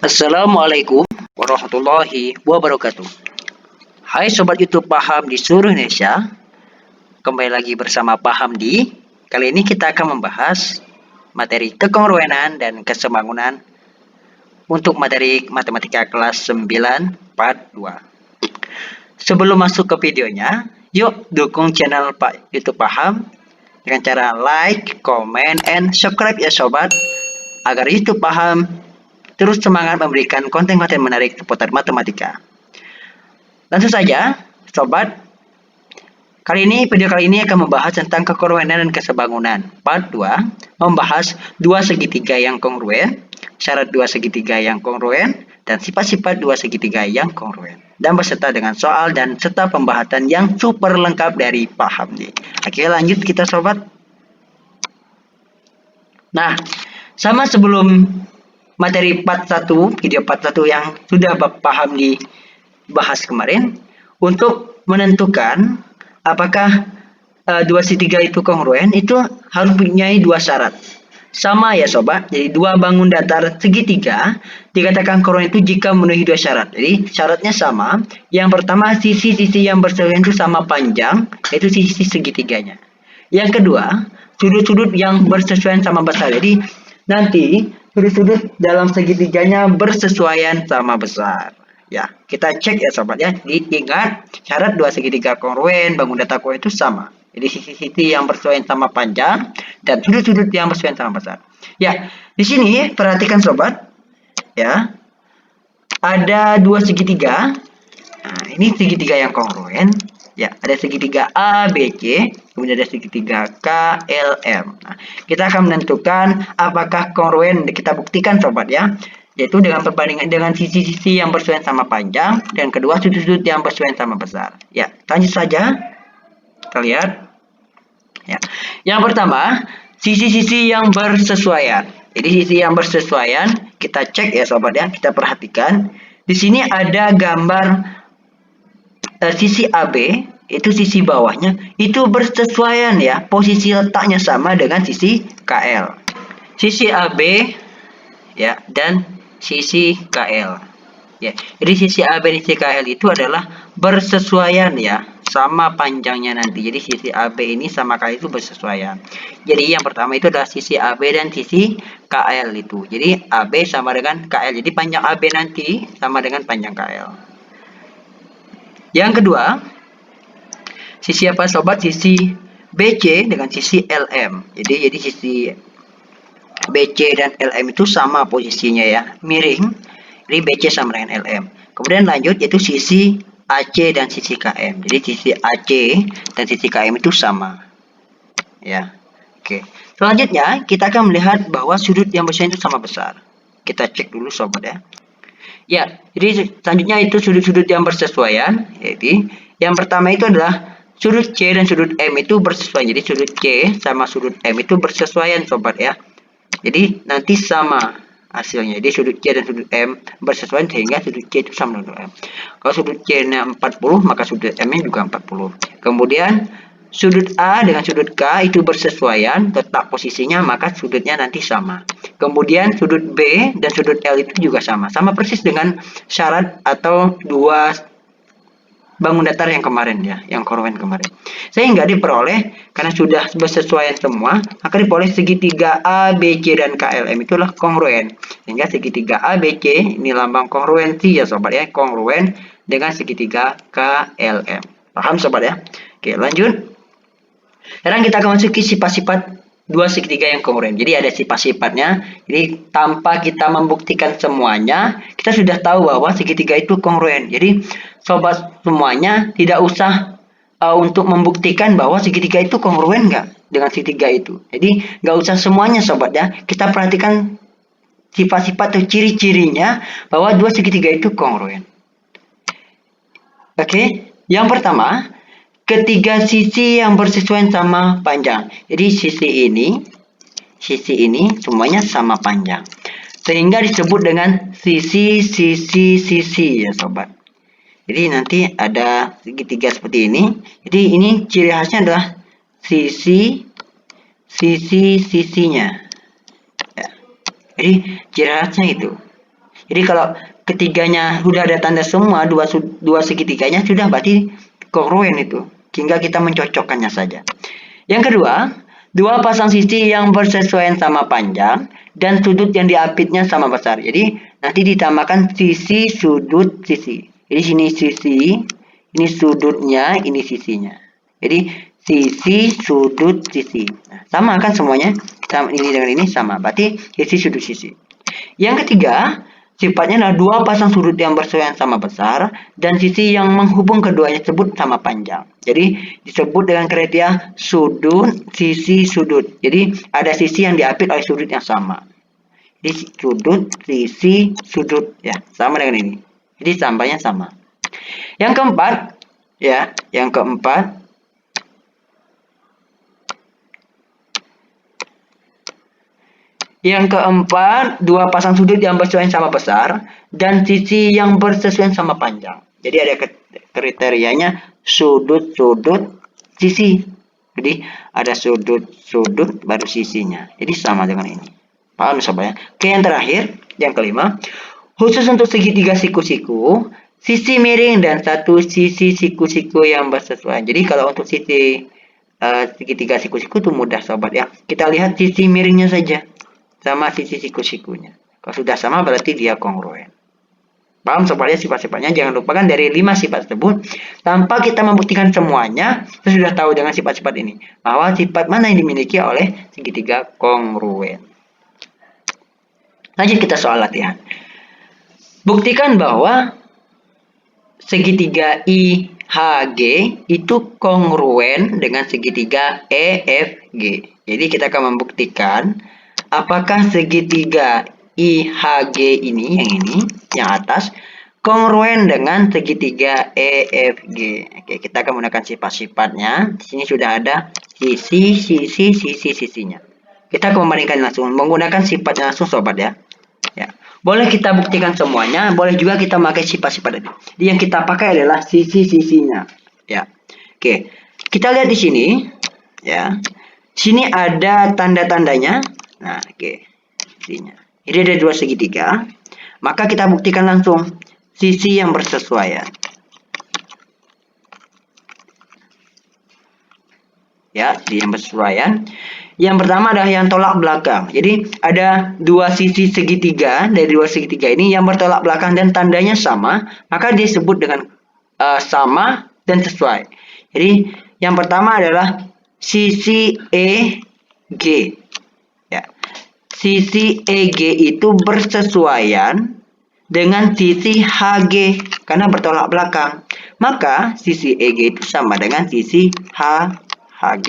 Assalamualaikum warahmatullahi wabarakatuh. Hai Sobat YouTube Paham di seluruh Indonesia. Kembali lagi bersama Paham di. Kali ini kita akan membahas materi kekongruenan dan kesebangunan untuk materi matematika kelas 9 part 2. Sebelum masuk ke videonya, yuk dukung channel Pak YouTube Paham dengan cara like, comment, and subscribe ya sobat, agar YouTube Paham terus semangat memberikan konten-konten menarik seputar matematika. Langsung saja, sobat. Video kali ini akan membahas tentang kekongruenan dan kesebangunan. Part 2 membahas dua segitiga yang kongruen, syarat dua segitiga yang kongruen, dan sifat-sifat dua segitiga yang kongruen. Dan beserta dengan soal dan serta pembahasan yang super lengkap dari Paham nih. Oke, lanjut kita sobat. Nah, sama sebelum materi part 1, video part 1 yang sudah Paham dibahas kemarin, untuk menentukan apakah dua segitiga itu kongruen, itu harus mempunyai dua syarat. Sama ya sobat, jadi dua bangun datar segitiga dikatakan kongruen itu jika memenuhi dua syarat. Jadi syaratnya sama. Yang pertama, sisi-sisi yang bersesuaian itu sama panjang, yaitu sisi segitiganya. Yang kedua, sudut-sudut yang bersesuaian sama besar. Jadi nanti sudut-sudut dalam segitiganya bersesuaian sama besar. Ya, kita cek ya sobat ya. Ingat, syarat dua segitiga kongruen, bangun datar kongruen itu sama. Jadi sisi-sisi yang bersesuaian sama panjang dan sudut-sudut yang bersesuaian sama besar. Ya, di sini perhatikan sobat. Ya. Ada dua segitiga. Nah, ini segitiga yang kongruen. Ya, ada segitiga ABC, kemudian ada segitiga KLM. Nah, kita akan menentukan apakah kongruen. Kita buktikan sobat ya, yaitu dengan perbandingan dengan sisi-sisi yang bersesuaian sama panjang dan kedua sudut-sudut yang bersesuaian sama besar. Ya, lanjut saja. Kita lihat. Ya. Yang pertama, sisi-sisi yang bersesuaian. Jadi sisi yang bersesuaian kita cek ya sobat ya, kita perhatikan. Di sini ada gambar sisi AB, itu sisi bawahnya itu bersesuaian ya, posisi letaknya sama dengan sisi KL. Sisi AB ya dan sisi KL. Ya, jadi sisi AB dan sisi KL itu adalah bersesuaian ya, sama panjangnya nanti. Jadi sisi AB ini sama KL itu bersesuaian. Jadi yang pertama itu adalah sisi AB dan sisi KL itu. Jadi AB sama dengan KL. Jadi panjang AB nanti sama dengan panjang KL. Yang kedua, sisi apa sobat? Sisi BC dengan sisi LM. Jadi sisi BC dan LM itu sama posisinya ya, miring. Jadi BC sama dengan LM. Kemudian lanjut yaitu sisi AC dan sisi KM. Jadi sisi AC dan sisi KM itu sama. Ya. Oke. Selanjutnya kita akan melihat bahwa sudut yang bersesuaian itu sama besar. Kita cek dulu sobat ya. Ya, jadi selanjutnya itu sudut-sudut yang bersesuaian. Jadi yang pertama itu adalah sudut C dan sudut M itu bersesuaian. Jadi sudut C sama sudut M itu bersesuaian sobat ya. Jadi nanti sama hasilnya. Jadi sudut C dan sudut M bersesuaian sehingga sudut C itu sama dengan M. Kalau sudut C-nya 40, maka sudut M-nya juga 40. Kemudian sudut A dengan sudut K itu bersesuaian, letak posisinya, maka sudutnya nanti sama. Kemudian sudut B dan sudut L itu juga sama. Sama persis dengan syarat atau dua bangun datar yang kemarin ya, yang kongruen kemarin. Sehingga diperoleh, karena sudah bersesuaian semua, maka diperoleh segitiga ABC dan KLM itulah kongruen. Sehingga segitiga ABC ini lambang kongruensi ya sobat ya, kongruen dengan segitiga KLM. Paham sobat ya? Oke, lanjut. Sekarang kita akan masuk ke sifat-sifat dua segitiga yang kongruen. Jadi ada sifat-sifatnya. Jadi tanpa kita membuktikan semuanya, kita sudah tahu bahwa segitiga itu kongruen. Jadi sobat semuanya tidak usah untuk membuktikan bahwa segitiga itu kongruen nggak dengan segitiga itu. Jadi nggak usah semuanya sobat ya. Kita perhatikan sifat-sifat atau ciri-cirinya bahwa dua segitiga itu kongruen. Oke, yang pertama, ketiga sisi yang bersesuaian sama panjang. Jadi sisi ini semuanya sama panjang. Sehingga disebut dengan sisi ya sobat. Jadi nanti ada segitiga seperti ini. Jadi ini ciri khasnya adalah sisinya. Ya. Jadi ciri khasnya itu. Jadi kalau ketiganya sudah ada tanda semua, dua segitiganya sudah berarti kongruen itu. Tinggal kita mencocokkannya saja. Yang kedua, dua pasang sisi yang bersesuaian sama panjang dan sudut yang diapitnya sama besar. Jadi nanti ditambahkan sisi, sudut, sisi. Jadi sini sisi, ini sudutnya, ini sisinya. Jadi sisi, sudut, sisi. Nah, sama kan semuanya? Ini dengan ini sama. Berarti sisi, sudut, sisi. Yang ketiga, sifatnya adalah dua pasang sudut yang bersesuaian sama besar dan sisi yang menghubung keduanya disebut sama panjang. Jadi disebut dengan kriteria sudut, sisi, sudut. Jadi ada sisi yang diapit oleh sudut yang sama. Jadi sudut, sisi, sudut ya, sama dengan ini. Jadi tambahnya sama. Yang keempat, ya, yang keempat dua pasang sudut yang bersesuaian sama besar dan sisi yang bersesuaian sama panjang. Jadi ada kriterianya sudut, sudut, sisi. Jadi ada sudut, sudut, baru sisinya. Jadi sama dengan ini. Paham sobat ya? Oke, yang terakhir, yang kelima. Khusus untuk segitiga siku-siku, sisi miring dan satu sisi siku-siku yang bersesuaian. Jadi kalau untuk sisi segitiga siku-siku itu mudah sobat ya. Kita lihat sisi miringnya saja sama sisi siku-sikunya. Kalau sudah sama berarti dia kongruen. Paham sobatnya sifat-sifatnya? Jangan lupakan dari 5 sifat tersebut. Tanpa kita membuktikan semuanya, kita sudah tahu dengan sifat-sifat ini. Bahwa sifat mana yang dimiliki oleh segitiga kongruen. Lanjut kita soal latihan. Buktikan bahwa segitiga IHG itu kongruen dengan segitiga EFG. Jadi kita akan membuktikan apakah segitiga IHG ini, yang atas, kongruen dengan segitiga EFG. Oke, kita akan menggunakan sifat-sifatnya. Di sini sudah ada sisi, sisi, sisi, sisinya. Kita akan membandingkan langsung menggunakan sifatnya langsung sobat ya. Ya. Boleh kita buktikan semuanya, boleh juga kita pakai sifat-sifat ini. Jadi yang kita pakai adalah sisi-sisinya. Ya. Oke. Kita lihat di sini ya. Sini ada tanda-tandanya. Nah, oke. Sisinya. Jadi ada dua segitiga. Maka kita buktikan langsung sisi yang bersesuaian. Ya, sisi yang bersesuaian. Yang pertama adalah yang tolak belakang. Jadi ada dua sisi segitiga dari dua segitiga ini yang bertolak belakang dan tandanya sama, maka disebut dengan sama dan sesuai. Jadi yang pertama adalah sisi EG. Ya. Sisi EG itu bersesuaian dengan sisi HG karena bertolak belakang. Maka sisi EG itu sama dengan sisi HG.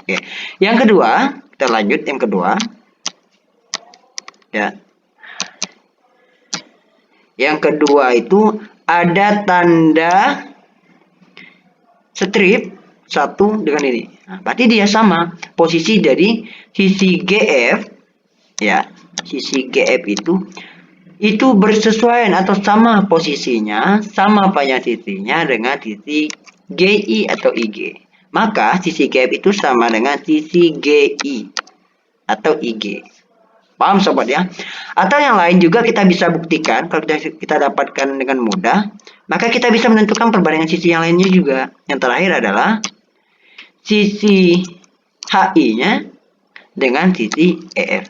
Oke. Yang kedua, kita lanjut yang kedua. Ya. Yang kedua itu ada tanda strip satu dengan ini. Nah, berarti dia sama posisi dari sisi GF ya. Sisi GF itu bersesuaian atau sama posisinya, sama panjang sisinya dengan sisi GI atau IG. Maka sisi GF itu sama dengan sisi GI atau IG. Paham sobat ya? Atau yang lain juga kita bisa buktikan kalau kita dapatkan dengan mudah, maka kita bisa menentukan perbandingan sisi yang lainnya juga. Yang terakhir adalah sisi HI-nya dengan sisi EF.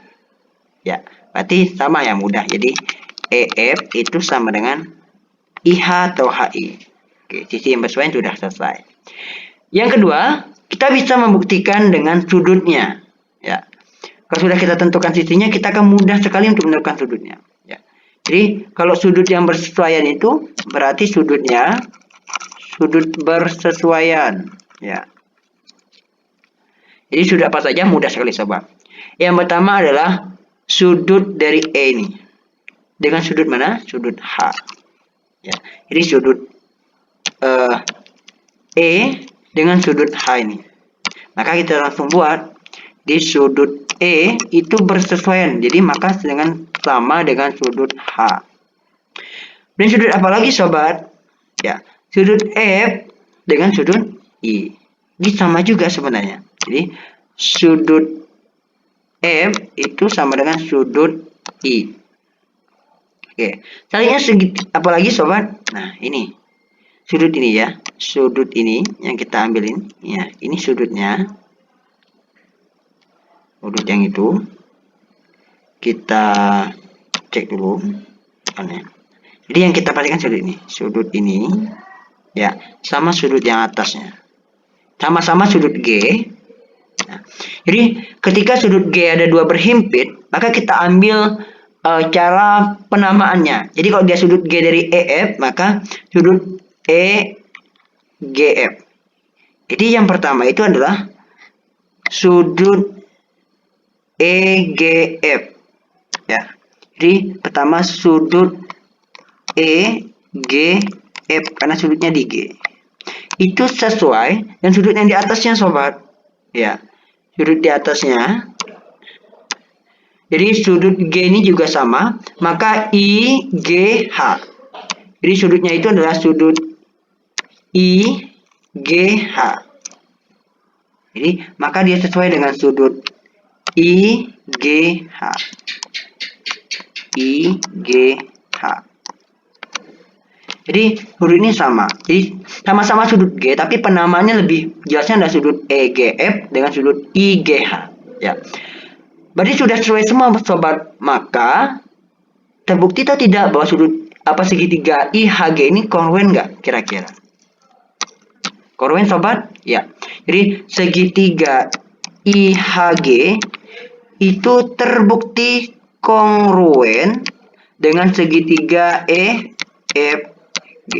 Ya, berarti sama yang mudah. Jadi EF itu sama dengan IH atau HI. Oke, sisi yang bersesuaian sudah selesai. Yang kedua, kita bisa membuktikan dengan sudutnya. Ya. Kalau sudah kita tentukan sisinya, kita akan mudah sekali untuk menentukan sudutnya. Ya. Jadi, kalau sudut yang bersesuaian itu berarti sudutnya sudut bersesuaian. Ya. Jadi sudut apa saja mudah sekali sobat. Yang pertama adalah sudut dari E ini. Dengan sudut mana? Sudut H. Ya. Jadi sudut E dengan sudut H ini. Maka kita langsung buat di sudut E itu bersesuaian. Jadi maka sama dengan sudut H. Dan sudut apa lagi sobat? Ya, sudut F dengan sudut I. Ini sama juga sebenarnya. Jadi sudut F itu sama dengan sudut I. Oke, selanjutnya apalagi sobat? Nah, ini sudut ini ya, sudut ini yang kita ambilin, ya, ini sudutnya, sudut yang itu kita cek dulu, ya. Jadi yang kita perhatikan sudut ini, ya, sama sudut yang atasnya, sama-sama sudut G. Nah, jadi ketika sudut G ada dua berhimpit, maka kita ambil cara penamaannya. Jadi kalau dia sudut G dari EF, maka sudut EGF. Jadi yang pertama itu adalah sudut EGF. Ya. Jadi pertama sudut EGF karena sudutnya di G. Itu sesuai dan sudut yang di atasnya sobat. Ya. Sudut di atasnya. Jadi sudut G ini juga sama, maka IGH. Jadi sudutnya itu adalah sudut IGH. Jadi maka dia sesuai dengan sudut IGH. IGH. Jadi sudut ini sama. Jadi sama-sama sudut G, tapi penamaannya lebih jelasnya adalah sudut EGF dengan sudut IGH. Ya. Berarti sudah sesuai semua sobat. Maka terbukti atau tidak bahwa sudut segitiga IHG ini kongruen nggak kira-kira? Kongruen sobat? Ya. Jadi segitiga IHG itu terbukti kongruen dengan segitiga EFG.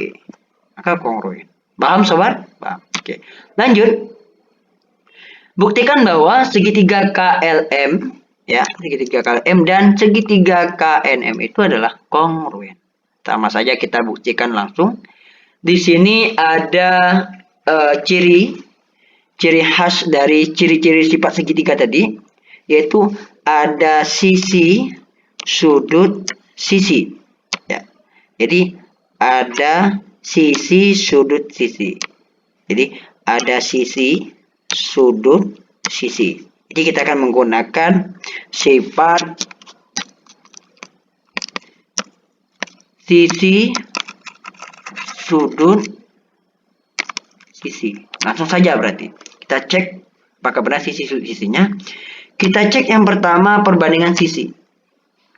Maka kongruen. Paham sobat? Paham. Oke. Lanjut. Buktikan bahwa segitiga KLM, ya, segitiga KLM dan segitiga KNM itu adalah kongruen. Sama saja kita buktikan langsung. Di sini ada ciri khas dari ciri-ciri sifat segitiga tadi, yaitu ada sisi, sudut, sisi. Ya. Jadi ada sisi, sudut, sisi. Jadi ada sisi, sudut, sisi. Jadi kita akan menggunakan sifat sisi, sudut, sisi. Langsung saja berarti. Kita cek apakah benar sisi, sudut, sisinya. Kita cek yang pertama perbandingan sisi.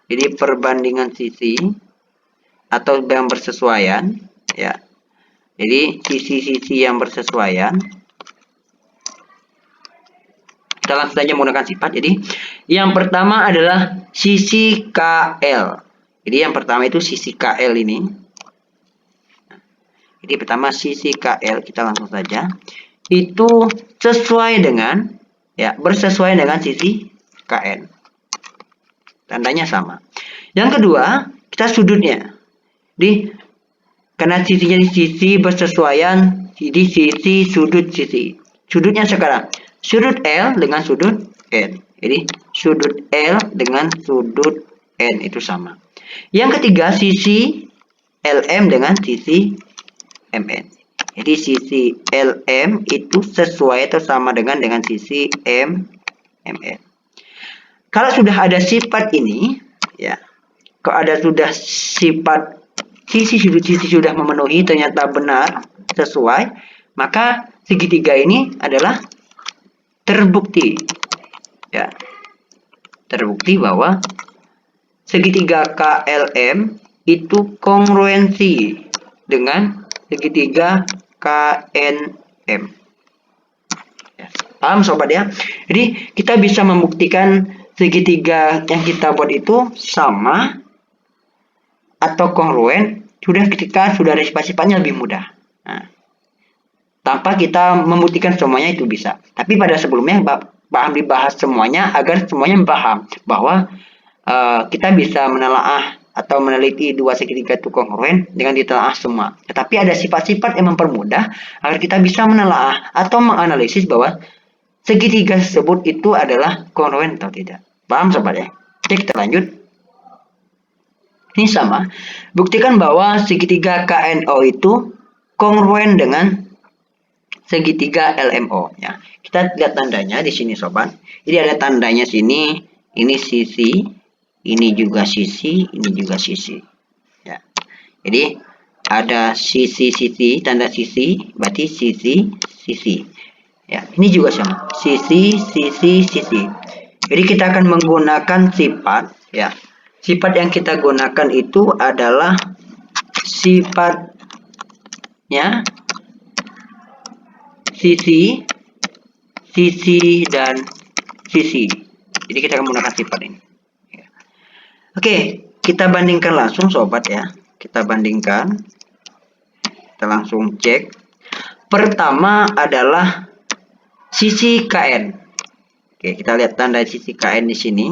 Jadi perbandingan sisi atau yang bersesuaian, ya. Jadi sisi-sisi yang bersesuaian. Kita langsung saja menggunakan sifat. Jadi yang pertama adalah sisi KL. Jadi yang pertama itu sisi KL ini. Jadi pertama sisi KL, kita langsung saja. Itu sesuai dengan, ya, bersesuaian dengan sisi KN. Tandanya sama. Yang kedua, kita sudutnya. Jadi karena sisinya di sisi bersesuaian, jadi sisi, sudut, sisi. Sudutnya sekarang sudut L dengan sudut N. Jadi sudut L dengan sudut N itu sama. Yang ketiga sisi LM dengan sisi MN. Jadi sisi LM itu sesuai atau sama dengan sisi MN. Kalau sudah ada sifat ini, ya. Kalau ada sudah sifat sisi, sudut, sisi sudah memenuhi, ternyata benar sesuai, maka segitiga ini adalah terbukti, ya, terbukti bahwa segitiga KLM itu kongruensi dengan segitiga KNM. Ya, paham sobat ya? Jadi kita bisa membuktikan segitiga yang kita buat itu sama atau kongruen sudah ketika sudah ada sifat-sifatnya lebih mudah. Nah, tanpa kita membuktikan semuanya itu bisa. Tapi pada sebelumnya paham dibahas semuanya agar semuanya paham bahwa kita bisa menelaah atau meneliti dua segitiga itu kongruen dengan ditelaah semua. Tetapi ada sifat-sifat yang mempermudah agar kita bisa menelaah atau menganalisis bahwa segitiga tersebut itu adalah kongruen atau tidak. Paham sobat ya? Oke, kita lanjut. Ini sama. Buktikan bahwa segitiga KNO itu kongruen dengan segitiga LMO ya. Kita lihat tandanya di sini sobat. Jadi ada tandanya sini, ini sisi, ini juga sisi, ini juga sisi. Jadi ada sisi-sisi, tanda sisi, berarti sisi-sisi. Ya, ini juga sama. Sisi-sisi-sisi. Jadi kita akan menggunakan sifat, ya. Sifat yang kita gunakan itu adalah sifatnya sisi, sisi, dan sisi. Jadi kita akan menggunakan sifat ini. Oke, kita bandingkan langsung sobat ya. Kita bandingkan. Kita langsung cek. Pertama adalah sisi KN. Oke, kita lihat tanda sisi KN di sini.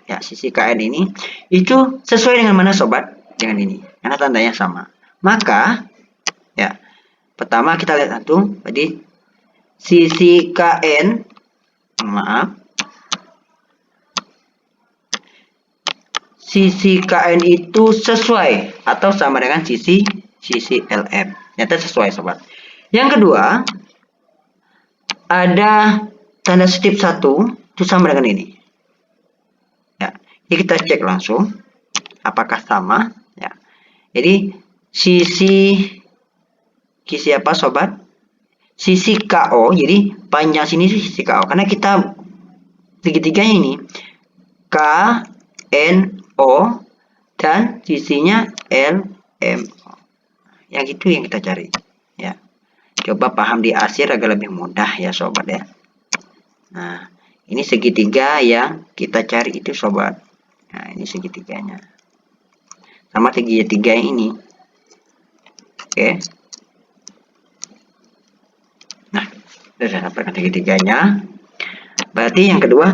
Ya, sisi KN ini itu sesuai dengan mana sobat? Dengan ini. Karena tandanya sama. Maka ya, pertama kita lihat satu. Jadi sisi KN, maaf. Sisi KN itu sesuai atau sama dengan sisi LM. Ternyata sesuai sobat. Yang kedua, ada tanda setip 1 itu sama dengan ini. Ya, jadi kita cek langsung apakah sama. Ya, jadi sisi apa sobat? Sisi KO, jadi panjang sini sisi KO karena kita segitiganya ini KNO dan sisinya LMO. Yang itu yang kita cari. Ya, coba paham di akhir agar lebih mudah ya sobat ya. Nah, ini segitiga yang kita cari itu sobat. Nah, ini segitiganya. Sama segitiga yang ini. Oke. Nah, sudah dapatkan segitiganya. Berarti yang kedua,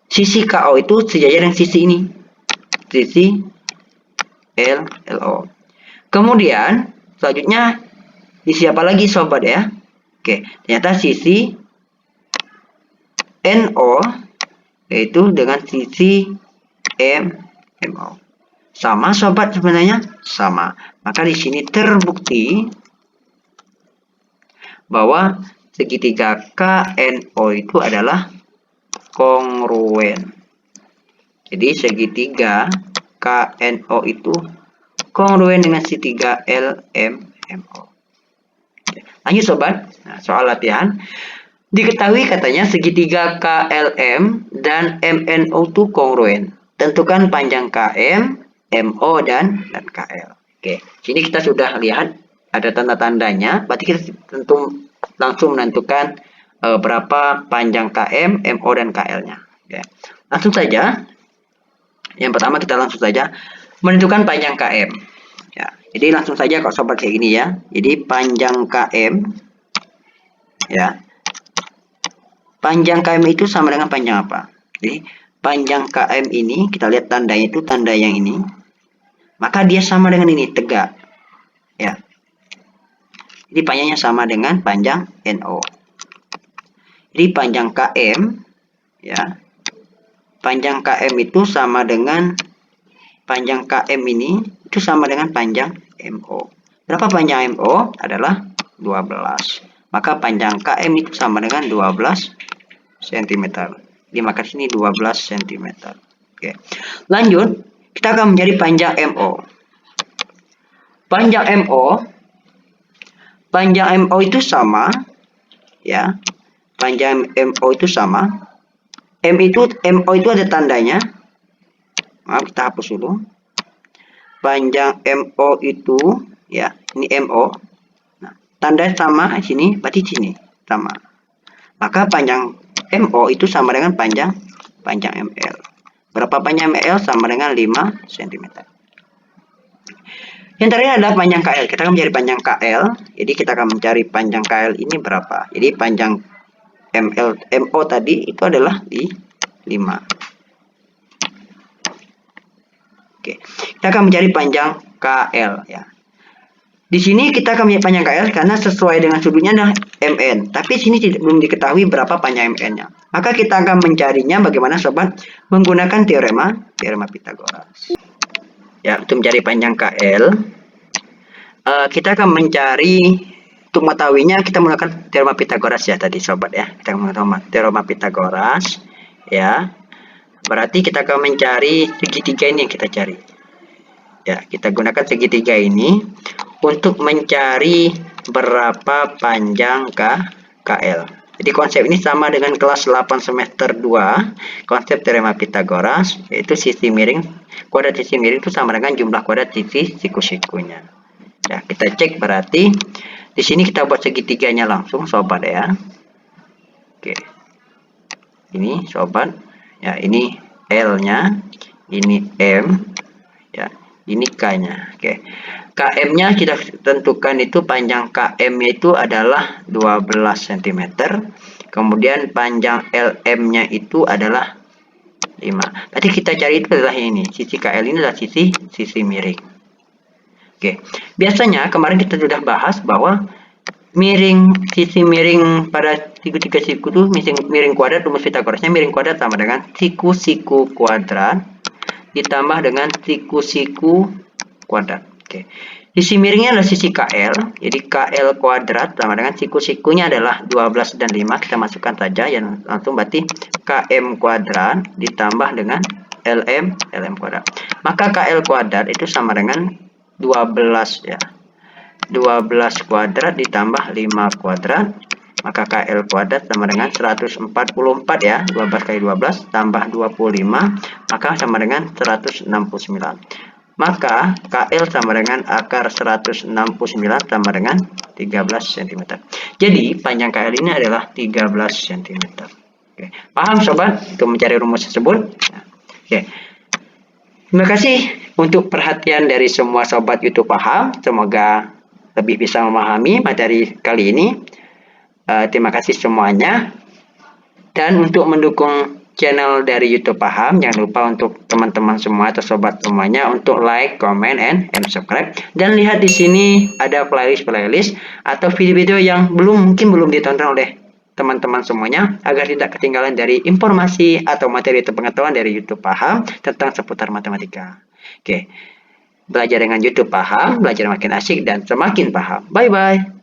sisi KO itu sejajar dengan sisi ini. Sisi LO. Kemudian, selanjutnya sisi apa lagi sobat ya? Oke, ternyata sisi NO yaitu dengan sisi MO. Sama sobat sebenarnya? Sama. Maka di sini terbukti bahwa segitiga KNO itu adalah kongruen. Jadi segitiga KNO itu kongruen dengan segitiga LMNO. Lanjut sobat. Nah, soal latihan. Diketahui katanya segitiga KLM dan MNO itu kongruen. Tentukan panjang KM, MO dan KL. Oke, sini kita sudah lihat ada tanda-tandanya. Berarti kita tentu langsung menentukan berapa panjang KM, MO dan KL-nya. Oke. Langsung saja. Yang pertama kita langsung saja menentukan panjang KM. Ya, jadi langsung saja kalau sobat kayak gini ya. Jadi panjang KM, ya. Panjang KM itu sama dengan panjang apa? Jadi panjang KM ini kita lihat tandanya itu tanda yang ini. Maka dia sama dengan ini, tegak. Ya. Jadi panjangnya sama dengan panjang NO. Jadi panjang KM, ya. Panjang KM itu sama dengan panjang KM ini itu sama dengan panjang MO. Berapa panjang MO? Adalah 12. Maka panjang KM itu sama dengan 12 cm. Jadi maka sini 12 cm. Oke. Lanjut, kita akan mencari panjang MO. Panjang MO itu sama, ya. Panjang MO itu sama. MO itu ada tandanya. Maaf, kita hapus dulu. Panjang MO itu, ya, ini MO. Nah, tanda sama di sini, berarti sini sama. Maka panjang MO itu sama dengan panjang ML. Berapa panjang ML? Sama dengan 5 cm. Yang terakhir adalah panjang KL. Kita akan mencari panjang KL. Jadi kita akan mencari panjang KL ini berapa. Jadi panjang MO tadi itu adalah di 5. Oke. Kita akan mencari panjang KL ya. Di sini kita akan mencari panjang KL karena sesuai dengan sudutnya adalah MN. Tapi sini belum diketahui berapa panjang MN-nya. Maka kita akan mencarinya bagaimana sobat? Menggunakan teorema Pythagoras. Ya, untuk mencari panjang KL, kita akan mencari, untuk mengetahuinya kita menggunakan teorema Pythagoras ya tadi sobat ya. Kita menggunakan teorema Pythagoras ya. Berarti kita akan mencari segitiga ini yang kita cari. Ya, kita gunakan segitiga ini untuk mencari berapa panjang KL. Jadi konsep ini sama dengan kelas 8 semester 2, konsep teorema Pitagoras, yaitu sisi miring, kuadrat sisi miring itu sama dengan jumlah kuadrat sisi siku-sikunya. Ya, kita cek berarti di sini kita buat segitiganya langsung sobat ya. Oke. Ini sobat. Ya, ini L-nya, ini M, ya. Ini K-nya. Oke. KM-nya kita tentukan itu panjang KM-nya itu adalah 12 cm. Kemudian panjang LM-nya itu adalah 5. Tadi kita cari itu adalah ini. Sisi KL ini adalah sisi miring. Oke. Biasanya kemarin kita sudah bahas bahwa sisi miring pada segitiga siku itu miring kuadrat, rumus Pitagorasnya miring kuadrat sama dengan siku kuadrat ditambah dengan siku kuadrat. Oke. Sisi miringnya adalah sisi KL, jadi KL kuadrat sama dengan siku-sikunya adalah 12 dan 5, kita masukkan saja yang langsung berarti KM kuadrat ditambah dengan LM kuadrat. Maka KL kuadrat itu sama dengan 12 ya. 12 kuadrat ditambah 5 kuadrat, maka KL kuadrat sama dengan 144 ya. 12 kali 12 tambah 25, maka sama dengan 169. Maka KL sama dengan akar 169 sama dengan 13 cm. Jadi panjang KL ini adalah 13 cm. Oke. Paham sobat untuk mencari rumus tersebut? Oke. Terima kasih untuk perhatian dari semua sobat YouTube Paham. Semoga lebih bisa memahami materi kali ini. Terima kasih semuanya. Dan untuk mendukung channel dari YouTube Paham, jangan lupa untuk teman-teman semua atau sobat semuanya untuk like, comment, and subscribe. Dan lihat di sini ada playlist atau video-video yang mungkin belum ditonton oleh teman-teman semuanya agar tidak ketinggalan dari informasi atau materi atau pengetahuan dari YouTube Paham tentang seputar matematika. Oke. Belajar dengan YouTube Paham, belajar makin asyik dan semakin paham. Bye-bye.